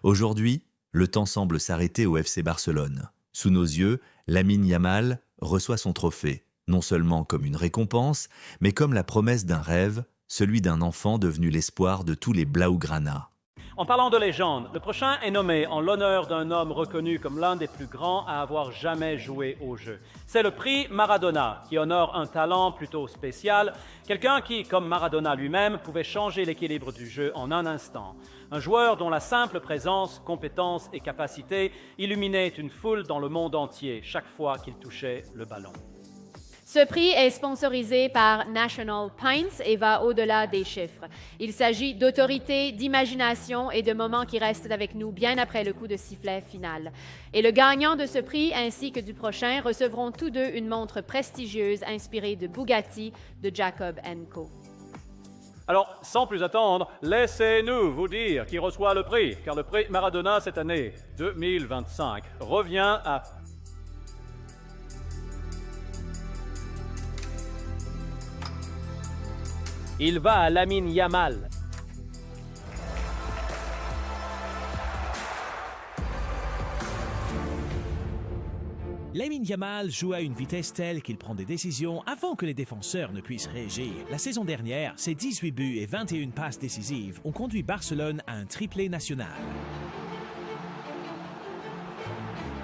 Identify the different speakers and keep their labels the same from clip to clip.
Speaker 1: Aujourd'hui, le temps semble s'arrêter au FC Barcelone. Sous nos yeux, Lamine Yamal reçoit son trophée, non seulement comme une récompense, mais comme la promesse d'un rêve, celui d'un enfant devenu l'espoir de tous les Blaugrana.
Speaker 2: En parlant de légende, le prochain est nommé en l'honneur d'un homme reconnu comme l'un des plus grands à avoir jamais joué au jeu. C'est le prix Maradona, qui honore un talent plutôt spécial, quelqu'un qui, comme Maradona lui-même, pouvait changer l'équilibre du jeu en un instant. Un joueur dont la simple présence, compétence et capacité illuminaient une foule dans le monde entier chaque fois qu'il touchait le ballon.
Speaker 3: Ce prix est sponsorisé par National Pints et va au-delà des chiffres. Il s'agit d'autorité, d'imagination et de moments qui restent avec nous bien après le coup de sifflet final. Et le gagnant de ce prix ainsi que du prochain recevront tous deux une montre prestigieuse inspirée de Bugatti de Jacob & Co.
Speaker 2: Alors, sans plus attendre, laissez-nous vous dire qui reçoit le prix, car le prix Maradona cette année, 2025, revient à... Il va à Lamine Yamal.
Speaker 4: Lamine Yamal joue à une vitesse telle qu'il prend des décisions avant que les défenseurs ne puissent réagir. La saison dernière, ses 18 buts et 21 passes décisives ont conduit Barcelone à un triplé national.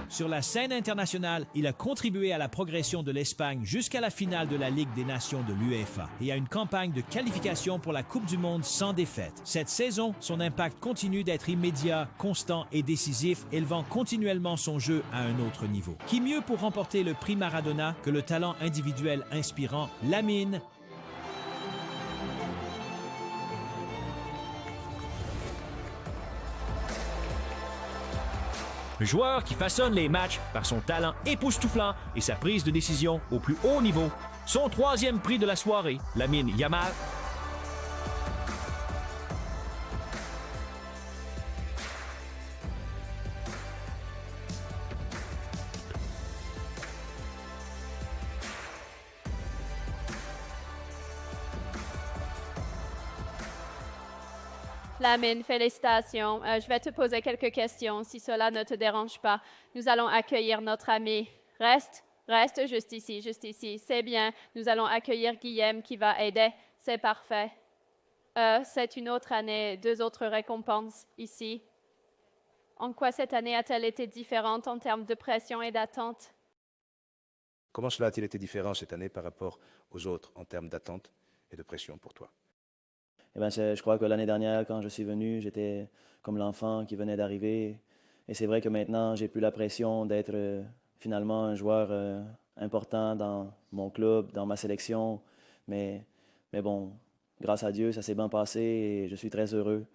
Speaker 4: Sur la scène internationale, il a contribué à la progression de l'Espagne jusqu'à la finale de la Ligue des Nations de l'UEFA et à une campagne de qualification pour la Coupe du Monde sans défaite. Cette saison, son impact continue d'être immédiat, constant et décisif, élevant continuellement son jeu à un autre niveau. Qui mieux pour remporter le prix Maradona que le talent individuel inspirant Lamine Un joueur qui façonne les matchs par son talent époustouflant et sa prise de décision au plus haut niveau. Son troisième prix de la soirée, Lamine Yamal.
Speaker 3: Lamine, félicitations. Je vais te poser quelques questions, si cela ne te dérange pas. Nous allons accueillir notre ami. Reste juste ici, juste ici. C'est bien. Nous allons accueillir Guillaume qui va aider. C'est parfait. C'est une autre année, 2 autres récompenses ici. En quoi cette année a-t-elle été différente en termes de pression et d'attente?
Speaker 5: Comment cela a-t-il été différent cette année par rapport aux autres en termes d'attente et de pression pour toi?
Speaker 6: Eh bien, je crois que l'année dernière, quand je suis venu, j'étais comme l'enfant qui venait d'arriver. Et c'est vrai que maintenant, j'ai plus la pression d'être finalement un joueur important dans mon club, dans ma sélection. Mais bon, grâce à Dieu, ça s'est bien passé et je suis très heureux.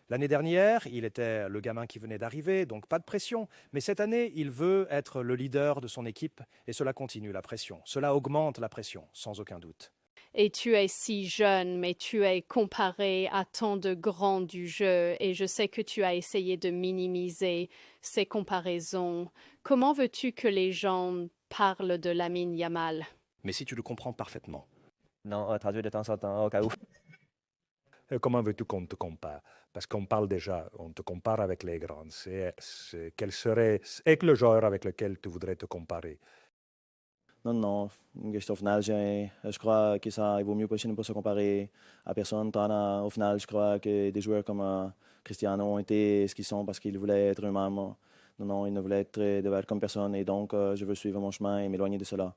Speaker 5: L'année dernière, il était le gamin qui venait d'arriver, donc pas de pression. Mais cette année, il veut être le leader de son équipe et cela continue la pression. Cela augmente la pression, sans aucun doute.
Speaker 3: Et tu es si jeune, mais tu es comparé à tant de grands du jeu et je sais que tu as essayé de minimiser ces comparaisons. Comment veux-tu que les gens parlent de Lamine Yamal?
Speaker 5: Mais si tu le comprends parfaitement.
Speaker 6: Non, traduire de temps en temps, au cas où.
Speaker 7: Comment veux-tu qu'on te compare? Parce qu'on parle déjà, on te compare avec les grands. Quel serait le joueur avec lequel tu voudrais te comparer?
Speaker 6: Non. Au final, je crois que il vaut mieux pas pour se comparer à personne. Au final, je crois que des joueurs comme Cristiano ont été ce qu'ils sont parce qu'ils voulaient être eux-mêmes. Non, ils ne voulaient être comme personne et donc je veux suivre mon chemin et m'éloigner de cela.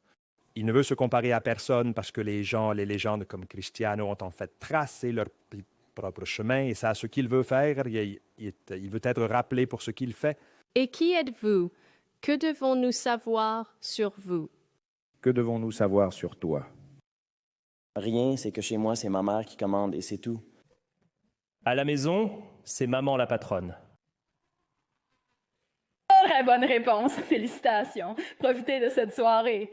Speaker 7: Il ne veut se comparer à personne parce que les légendes comme Cristiano ont en fait tracé leur propre chemin et c'est ce qu'il veut faire. Il veut être rappelé pour ce qu'il fait.
Speaker 3: Et qui êtes-vous? Que devons-nous savoir sur vous?
Speaker 8: Que devons-nous savoir sur toi?
Speaker 6: Rien, c'est que chez moi, c'est ma mère qui commande et c'est tout.
Speaker 9: À la maison, c'est maman la patronne.
Speaker 10: Très bonne réponse, félicitations. Profitez de cette soirée.